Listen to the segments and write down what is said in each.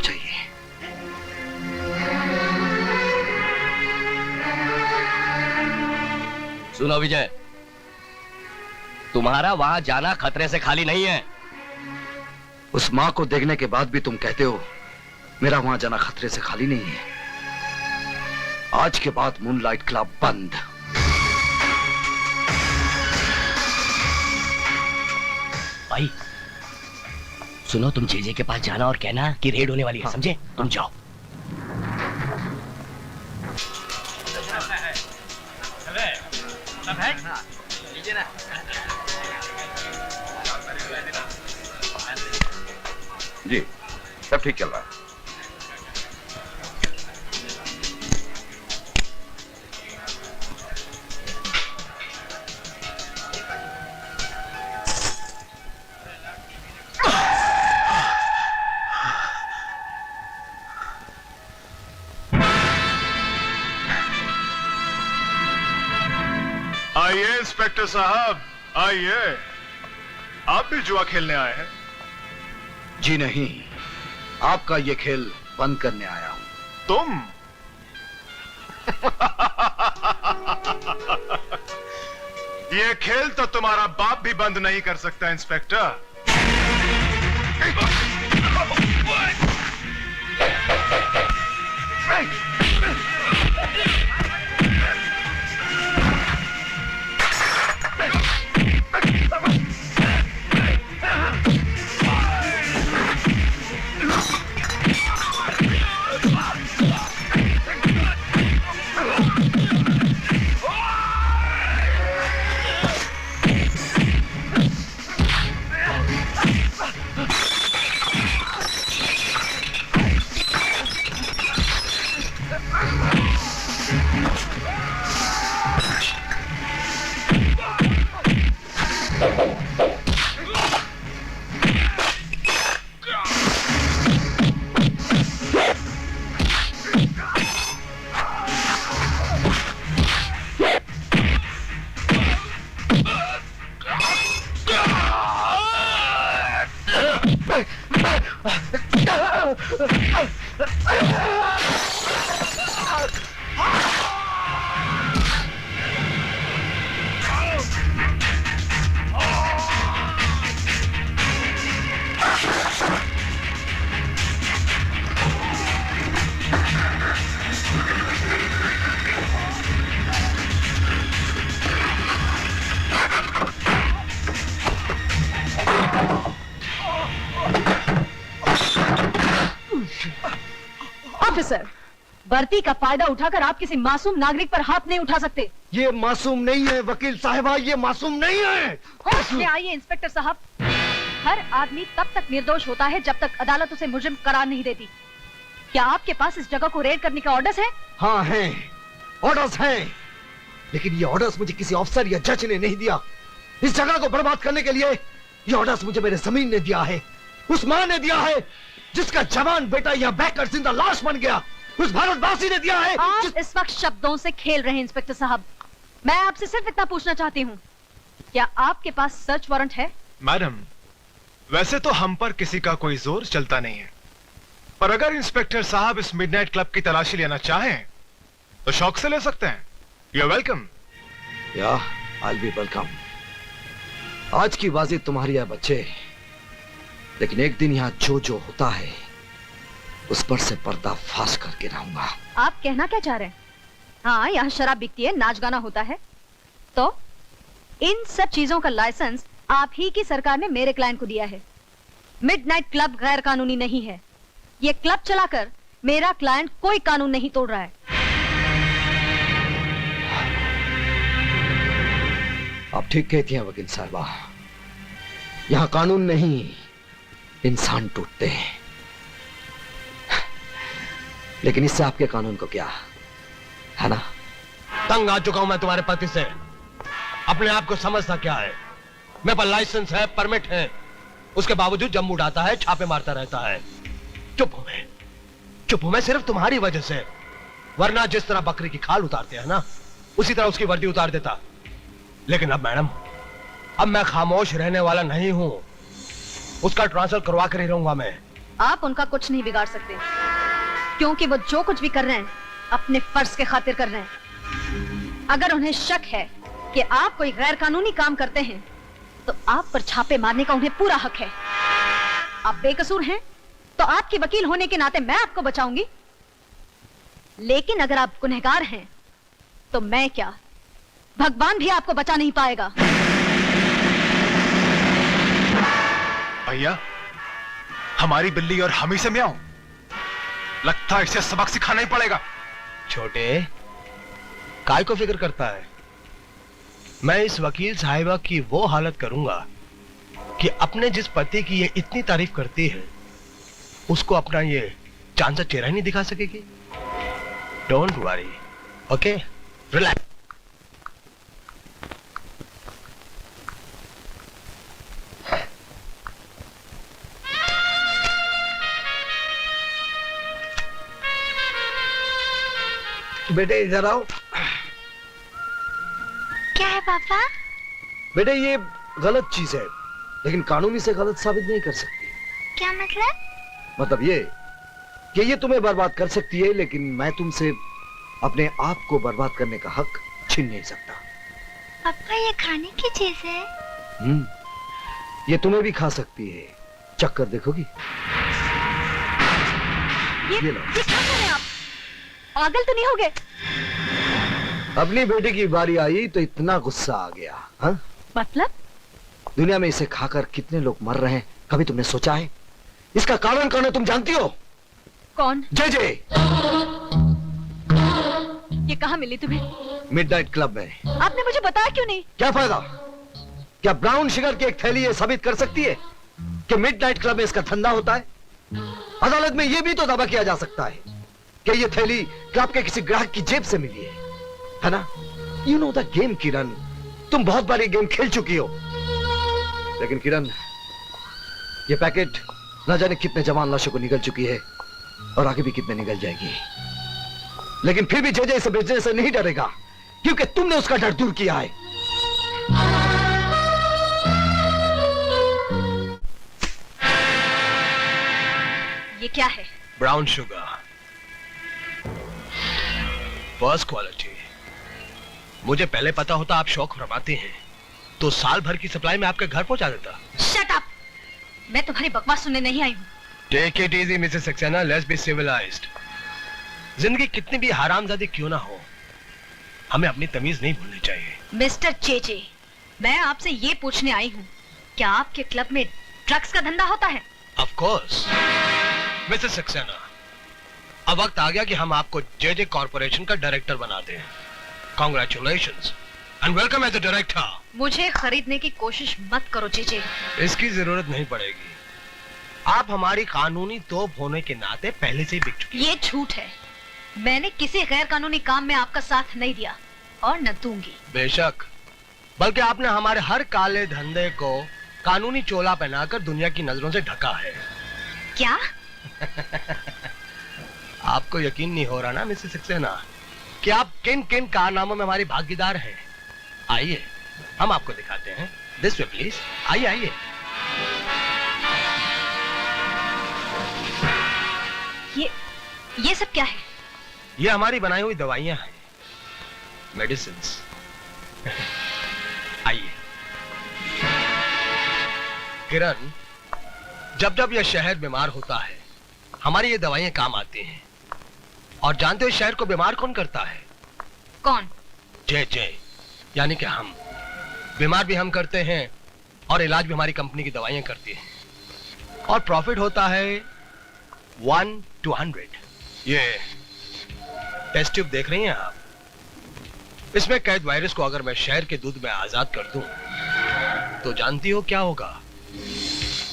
आप चाहिए। सुनो विजय, तुम्हारा वहां जाना खतरे से खाली नहीं है। उस मां को देखने के बाद भी तुम कहते हो मेरा वहां जाना खतरे से खाली नहीं है। आज के बाद मूनलाइट क्लब बंद। भाई सुनो, तुम जेजे के पास जाना और कहना कि रेड होने वाली है। समझे? तुम जाओ। जी सब ठीक चल रहा है। आइए इंस्पेक्टर साहब, आइए। आप भी जुआ खेलने आए हैं? जी नहीं, आपका ये खेल बंद करने आया हूं। तुम? ये खेल तो तुम्हारा बाप भी बंद नहीं कर सकता इंस्पेक्टर। ऑफिसर, भर्ती का फायदा उठाकर आप किसी मासूम नागरिक पर हाथ नहीं उठा सकते। ये मासूम नहीं है वकील साहिबा, ये मासूम नहीं है। होश में आइए इंस्पेक्टर साहब। हर आदमी तब तक निर्दोष होता है जब तक अदालत उसे मुजरिम करार नहीं देती। क्या आपके पास इस जगह को रेड करने का ऑर्डर्स है? हाँ है, ऑर्डर्स हैं, लेकिन ये ऑर्डर्स मुझे किसी अफसर या जज ने नहीं दिया। इस जगह को बर्बाद करने के लिए ये ऑर्डर्स मुझे मेरे जमीन ने दिया है, उस मां ने दिया है जिसका जवान बेटा यहाँ बहकर जिंदा लाश बन गया, उस भारतवासी ने दिया है। आप इस वक्त शब्दों से खेल रहे हैं इंस्पेक्टर साहब। मैं आपसे सिर्फ इतना पूछना चाहती हूँ, क्या आपके पास सर्च वारंट है? मैडम, वैसे तो हम पर किसी का कोई जोर चलता नहीं है, पर अगर इंस्पेक्टर साहब इस मिडनाइट क्लब की तलाशी लेना चाहें तो शौक से ले सकते हैं। You are welcome. या आई विल बी वेलकम। आज की बाजी तुम्हारी है बच्चे, लेकिन एक दिन यहाँ जो जो होता है उस पर से पर्दा फाश करके रहूंगा। आप कहना क्या चाह रहे हैं? हाँ, यहाँ शराब बिकती है, नाच गाना होता है, तो इन सब चीजों का लाइसेंस आप ही की सरकार ने मेरे क्लाइंट को दिया है। मिडनाइट क्लब गैर कानूनी नहीं है। ये क्लब चलाकर मेरा क्लाइंट कोई कानून नहीं तोड़ रहा है। आप ठीक कहती हैं वकील साहबा, यहाँ कानून नहीं इंसान टूटते हैं। लेकिन इससे आपके कानून को क्या है ना? तंग आ चुका हूं मैं तुम्हारे पति से। अपने आप को समझता क्या है? मेरे पास लाइसेंस है, परमिट है, उसके बावजूद जम्मू उड़ाता है, छापे मारता रहता है। चुप हूं मैं सिर्फ तुम्हारी वजह से, वरना जिस तरह बकरी की खाल उतारते हैं ना, उसी तरह उसकी वर्दी उतार देता। लेकिन अब मैडम, अब मैं खामोश रहने वाला नहीं हूं। उसका ट्रांसफर करवा कर ही रहूंगा मैं। आप उनका कुछ नहीं बिगाड़ सकते, क्योंकि वो जो कुछ भी कर रहे हैं अपने फर्ज के खातिर कर रहे हैं। अगर उन्हें शक है कि आप कोई गैर कानूनी काम करते हैं तो आप पर छापे मारने का उन्हें पूरा हक है। आप बेकसूर हैं तो आपके वकील होने के नाते मैं आपको बचाऊंगी, लेकिन अगर आप गुनहगार हैं तो मैं क्या, भगवान भी आपको बचा नहीं पाएगा। भैया, हमारी बिल्ली और हम ही से म्याऊं, लगता है इसे सबक सिखाना ही पड़ेगा। छोटे, काय को फिक्र करता है? मैं इस वकील साहिबा की वो हालत करूंगा कि अपने जिस पति की ये इतनी तारीफ करती है उसको अपना ये चांद सा चेहरा ही नहीं दिखा सकेगी। Don't worry, okay, relax. बेटे इधर आओ। क्या है पापा? बेटे ये गलत चीज है, लेकिन कानूनी से गलत साबित नहीं कर सकती। क्या मतलब? मतलब ये कि ये तुम्हें बर्बाद कर सकती है, लेकिन मैं तुमसे अपने आप को बर्बाद करने का हक छीन नहीं सकता। पापा ये खाने की चीज है? ये तुम्हें भी खा सकती है, चक्कर देखोगी? ये लो। क्या कर रहे हैं आप? पागल तो नहीं हो गए? अपनी बेटी की बारी आई तो इतना गुस्सा आ गया। हाँ? मतलब? दुनिया में इसे खाकर कितने लोग मर रहे हैं, कभी तुमने सोचा है? इसका कारण कौन है, तुम जानती हो? कौन? जे। ये कहाँ मिली तुम्हें? मिडनाइट क्लब में। आपने मुझे बताया क्यों नहीं? क्या फायदा? क्या ब्राउन शुगर की एक थैली ये साबित कर सकती है कि मिडनाइट क्लब में इसका धंधा होता है? अदालत में यह भी तो दावा किया जा सकता है कि ये थैली क्लब के किसी ग्राहक की जेब से मिली है ना? यू नो द गेम किरण, तुम बहुत बार ये गेम खेल चुकी हो। लेकिन किरण, ये पैकेट न जाने कितने जवान लाशों को निगल चुकी है और आगे भी कितने निगल जाएगी। लेकिन फिर भी जे इसे बेचने से नहीं डरेगा, क्योंकि तुमने उसका डर दूर किया है। ये क्या है? Brown sugar, first quality. मुझे पहले पता होता आप शौक फरमाते हैं तो साल भर की सप्लाई में आपके घर पहुंचा देता। Shut up! मैं तुम्हारी बकवास सुनने नहीं आई हूँ। Take it easy Mrs Saxena, let's be civilised. जिंदगी कितनी भी हरामजादी क्यों ना हो, हमें अपनी तमीज नहीं भूलनी चाहिए। मिस्टर चेचे, मैं आपसे ये पूछने आई हूँ, क्या आपके क्लब में ड्रग्स का धंधा होता है? ऑफ कोर्स मिसेस सक्सेना, अब वक्त आ गया कि हम आपको जे कॉर्पोरेशन का डायरेक्टर बना दें। Congratulations and welcome as a director. मुझे खरीदने की कोशिश मत करो चेचे। इसकी जरूरत नहीं पड़ेगी, आप हमारी कानूनी तोप होने के नाते पहले से ही बिक चुकी हैं। ये झूठ है, मैंने किसी गैर कानूनी काम में आपका साथ नहीं दिया और न दूंगी। बेशक, बल्कि आपने हमारे हर काले धंधे को कानूनी चोला पहनाकर दुनिया की नजरों से ढका है। क्या? आपको यकीन नहीं हो रहा ना मिसेस सक्सेना कि आप किन किन कारनामों में हमारी भागीदार हैं? आइए हम आपको दिखाते हैं। दिस वे प्लीज, आइए आइए। ये सब क्या है? ये हमारी बनाई हुई दवाइयां हैं, मेडिसिन्स। आइए। किरण, जब जब यह शहर बीमार होता है हमारी ये दवाइयां काम आती हैं। और जानते हो शहर को बीमार कौन करता है? कौन? जे यानी कि हम। बीमार भी हम करते हैं और इलाज भी हमारी कंपनी की दवाइयां करती हैं। और प्रॉफिट होता है 1 to 100। ये टेस्ट ट्यूब देख रही हैं आप, इसमें कैद वायरस को अगर मैं शहर के दूध में आजाद कर दूं तो जानती हो क्या होगा?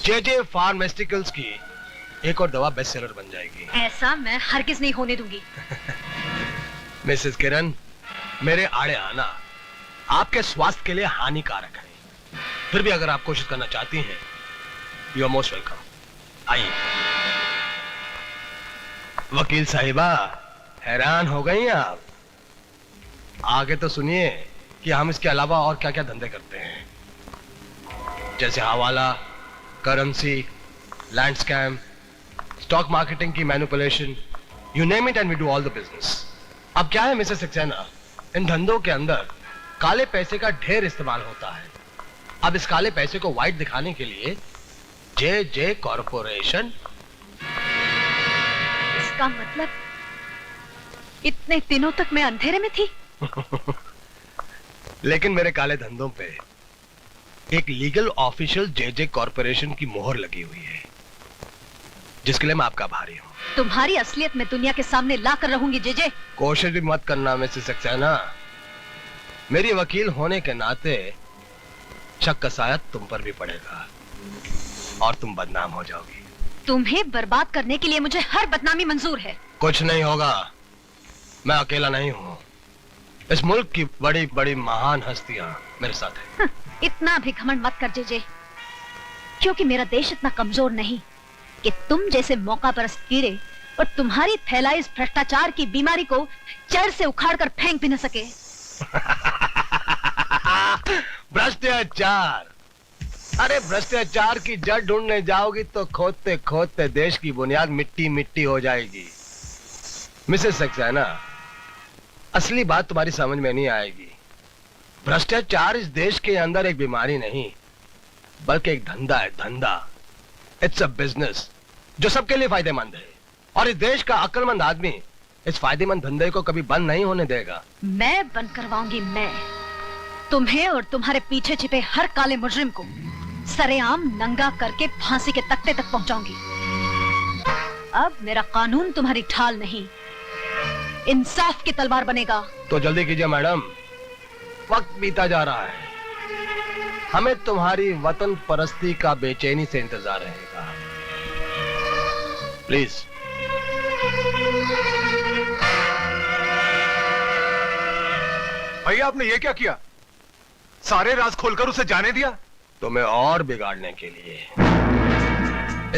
जे फार्मास्यूटिकल्स की एक और दवा बेस्ट सेलर बन जाएगी। ऐसा मैं हरगिज नहीं होने दूंगी। मिसेस किरण, मेरे आड़े आना आपके स्वास्थ्य के लिए हानिकारक है। फिर भी अगर आप कोशिश करना चाहती हैं, यू आर मोस्ट वेलकम। आइए। वकील साहिबा, हैरान हो गई आप? आगे तो सुनिए कि हम इसके अलावा और क्या क्या धंधे करते हैं, जैसे हवाला, currency, land scam, stock marketing की manipulation, you name it and we do all the business. अब क्या है मिसेस सक्सेना, इन धंधों के अंदर काले पैसे का ढेर इस्तेमाल होता है। अब इस काले पैसे को व्हाइट दिखाने के लिए जे कॉरपोरेशन। इसका मतलब इतने दिनों तक मैं अंधेरे में थी। लेकिन मेरे काले धंधों पे एक लीगल ऑफिशियल जे कॉरपोरेशन की मोहर लगी हुई है, जिसके लिए मैं आपका आभारी हूं। तुम्हारी असलियत मैं दुनिया के सामने ला कर रहूंगी जे। कोशिश भी मत करना मिसेस सक्सेना, मेरी वकील होने के नाते शक का साया तुम पर भी पड़ेगा और तुम बदनाम हो जाओगी। तुम्हें बर्बाद करने के लिए मुझे हर बदनामी मंजूर है। कुछ नहीं होगा, मैं अकेला नहीं हूं, इस मुल्क की बड़ी बड़ी महान हस्तियां मेरे साथ हैं। इतना भी घमंड मत कर जे, क्योंकि मेरा देश इतना कमजोर नहीं कि तुम जैसे मौका परस्त कीड़े और तुम्हारी फैलाई इस भ्रष्टाचार की बीमारी को जड़ से उखाड़ कर फेंक भी न सके। भ्रष्टाचार, अरे भ्रष्टाचार की जड़ ढूंढने जाओगी तो खोदते खोदते देश की बुनियाद मिट्टी मिट्टी हो जाएगी। मिसेस सक्सेना, असली बात तुम्हारी समझ में नहीं आएगी। भ्रष्टाचार इस देश के अंदर एक बीमारी नहीं, बल्कि एक धंधा है, धंधा। इट्स अ बिजनेस जो सबके लिए फायदेमंद है, और इस देश का अक्लमंद आदमी इस फायदेमंद धंधे को कभी बंद नहीं होने देगा। मैं बंद करवाऊंगी, मैं तुम्हें और तुम्हारे पीछे छिपे हर काले मुजरिम को सरेआम नंगा करके फांसी के तख्ते तक पहुंचाऊंगी। अब मेरा कानून तुम्हारी ढाल नहीं, इंसाफ की तलवार बनेगा। तो जल्दी कीजिए मैडम, वक्त बीता जा रहा है, हमें तुम्हारी वतन परस्ती का बेचैनी से इंतजार रहेगा। प्लीज। भैया आपने ये क्या किया? सारे राज खोलकर उसे जाने दिया? तुम्हें और बिगाड़ने के लिए।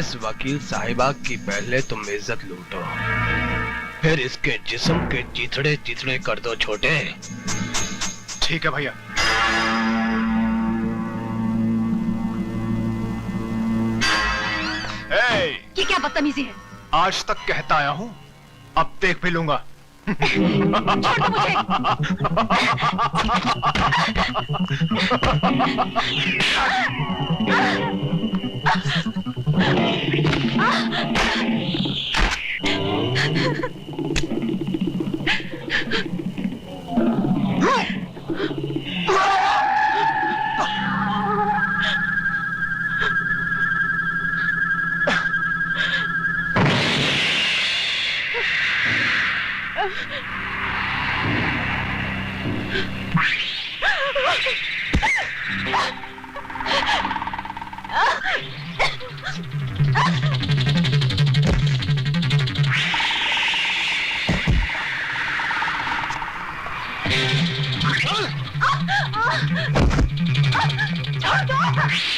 इस वकील साहिबा की पहले तुम इज्जत लूटो, फिर इसके जिस्म के चिथड़े चिथड़े कर दो छोटे। ठीक है भैया। ये क्या बदतमीजी है? आज तक कहता आया हूं, अब देख भी लूंगा। छोड़ दो मुझे।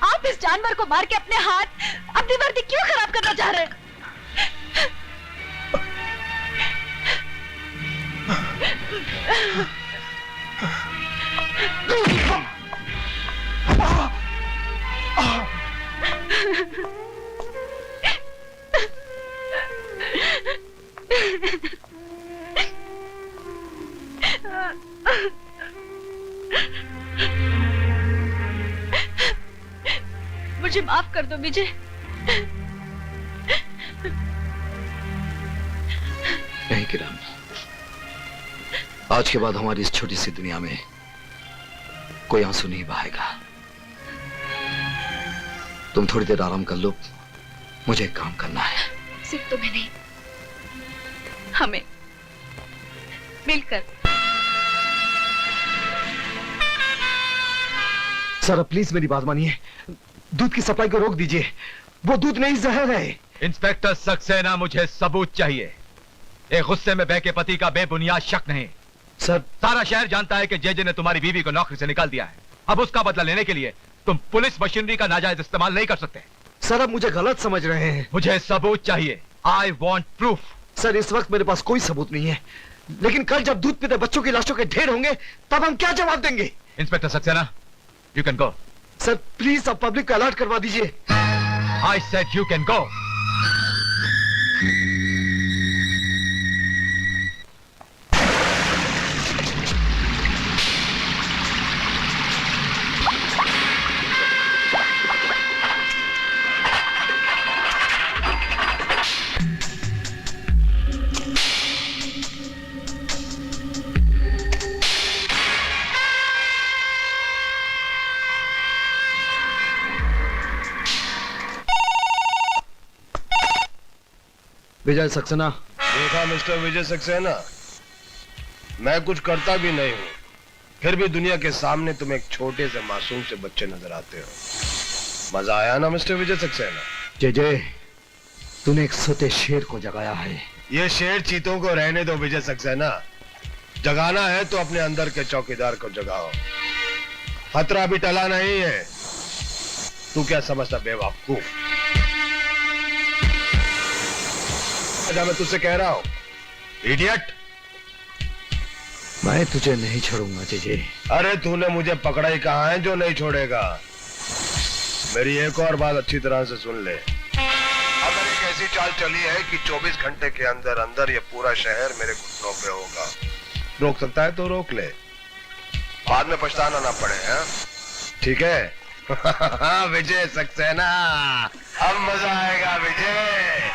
आप इस जानवर को मार के अपने हाथ, अपनी वर्दी क्यों खराब करना चाह रहे हैं? मुझे माफ कर दो विजय। नहीं किरण, आज के बाद हमारी इस छोटी सी दुनिया में कोई आंसू नहीं बहाएगा। तुम थोड़ी देर आराम कर लो, मुझे एक काम करना है। सिर्फ तुम्हें नहीं, हमें मिलकर। सर प्लीज मेरी बात मानिए, दूध की सप्लाई को रोक दीजिए। वो दूध नहीं, जहर है। इंस्पेक्टर सक्सेना, मुझे सबूत चाहिए। एक गुस्से में बहके पति का बेबुनियाद शक नहीं। सर सारा शहर जानता है कि जेजे ने तुम्हारी बीवी को नौकरी से निकाल दिया है। अब उसका बदला लेने के लिए तुम पुलिस मशीनरी का नाजायज इस्तेमाल नहीं कर सकते। सर आप मुझे गलत समझ रहे हैं। मुझे सबूत चाहिए। I want proof. सर इस वक्त मेरे पास कोई सबूत नहीं है, लेकिन कल जब दूध पीते बच्चों की लाशों के ढेर होंगे तब हम क्या जवाब देंगे? Inspector Saxena, you can go. Sir please आप पब्लिक को अलर्ट करवा दीजिए। I said you can go. Vijay Saxena. देखा मिस्टर विजय सक्सेना, मैं कुछ करता भी नहीं हूं, फिर भी दुनिया के सामने तुम एक छोटे से मासूम से बच्चे नजर आते हो। मजा आया ना मिस्टर विजय सक्सेना? जय, तूने एक सोते शेर को जगाया है। ये शेर चीतों को रहने दो विजय सक्सेना। जगाना है तो अपने अंदर के चौकीदार को जगाओ। खतरा भी टला नहीं है। तू क्या समझता बेवकूफ? मैं तुझसे कह रहा हूं, इडियट। मैं तुझे नहीं छोड़ूंगा जय। अरे तूने मुझे पकड़ा ही कहा है जो नहीं छोड़ेगा। मेरी एक और बात अच्छी तरह से सुन ले। अब मैंने एक ऐसी चाल चली है कि 24 घंटे के अंदर अंदर ये पूरा शहर मेरे घुटनों पे होगा। रोक सकता है तो रोक ले, बाद में पछताना ना पड़े। हैं? ठीक है? विजय सक्सेना, अब मजा आएगा विजय।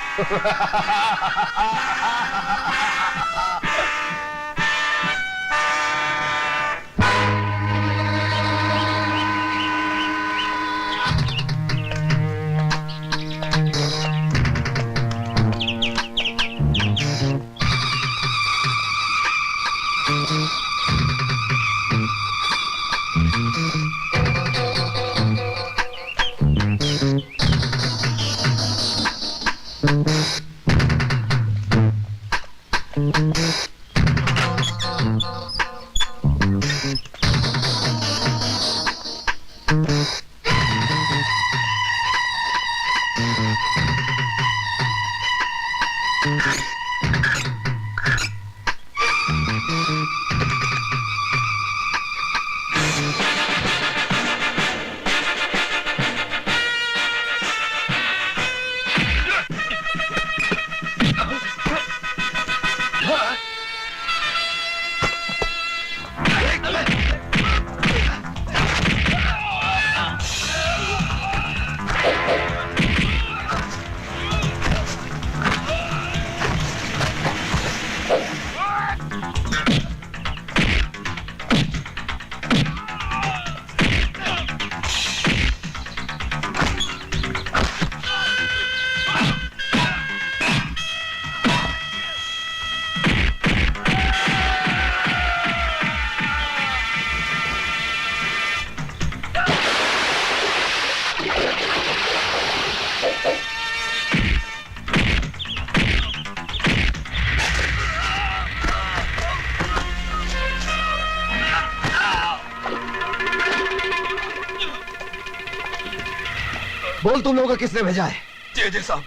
बोल तुम लोगों को किसने भेजा है? जेजे साहब,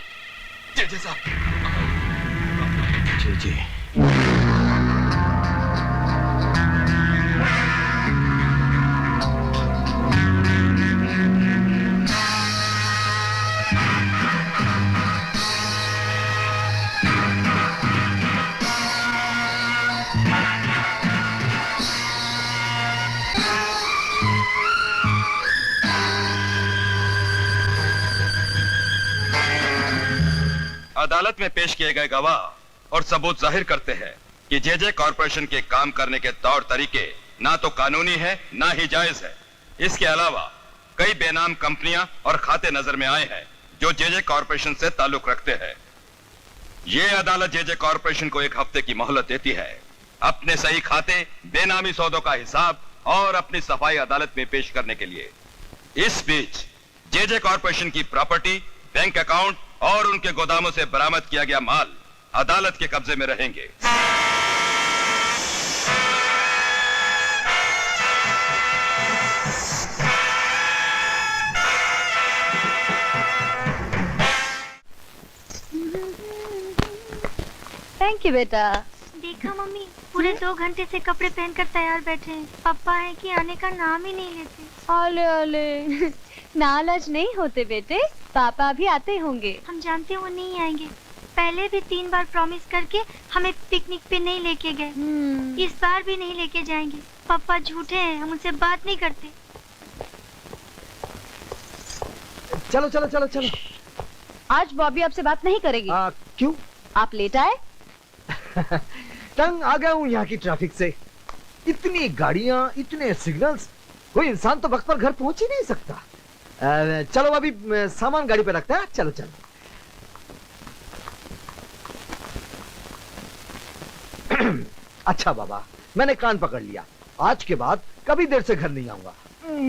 जेजे साहब। जी। अदालत में पेश किए गए गवाह और सबूत जाहिर करते हैं कि जेजे कॉरपोरेशन के काम करने के तौर तरीके ना तो कानूनी है ना ही जायज है। इसके अलावा कई बेनाम कंपनियां और खाते नजर में आए हैं जो जेजे कॉरपोरेशन से ताल्लुक रखते हैं। ये अदालत जेजे कॉरपोरेशन को 1 हफ्ते की मोहलत देती है अपने सही खाते, बेनामी सौदों का हिसाब और अपनी सफाई अदालत में पेश करने के लिए। इस बीच जेजे कॉरपोरेशन की प्रॉपर्टी, बैंक अकाउंट और उनके गोदामों से बरामद किया गया माल अदालत के कब्जे में रहेंगे। थैंक यू बेटा। देखा मम्मी, पूरे 2 घंटे से कपड़े पहनकर तैयार बैठे हैं। पापा है कि आने का नाम ही नहीं लेते। ओले ओले, नाराज नहीं होते बेटे, पापा भी आते होंगे। हम जानते हैं वो नहीं आएंगे। पहले भी 3 बार प्रॉमिस करके हमें पिकनिक पे नहीं लेके गए। इस बार भी नहीं लेके जाएंगे। पापा झूठे हैं, हम उनसे बात नहीं करते। चलो चलो चलो चलो। आज बॉबी आपसे बात नहीं करेगी। क्यों? आप लेट आए। तंग आ गया हूँ यहाँ की ट्रैफिक से। इतनी गाड़ियाँ, इतने सिग्नल्स, कोई इंसान तो वक्त पर घर पहुंच ही नहीं सकता। चलो अभी सामान गाड़ी पे रखते हैं। चलो चलो। अच्छा बाबा, मैंने कान पकड़ लिया। आज के बाद कभी देर से घर नहीं आऊंगा।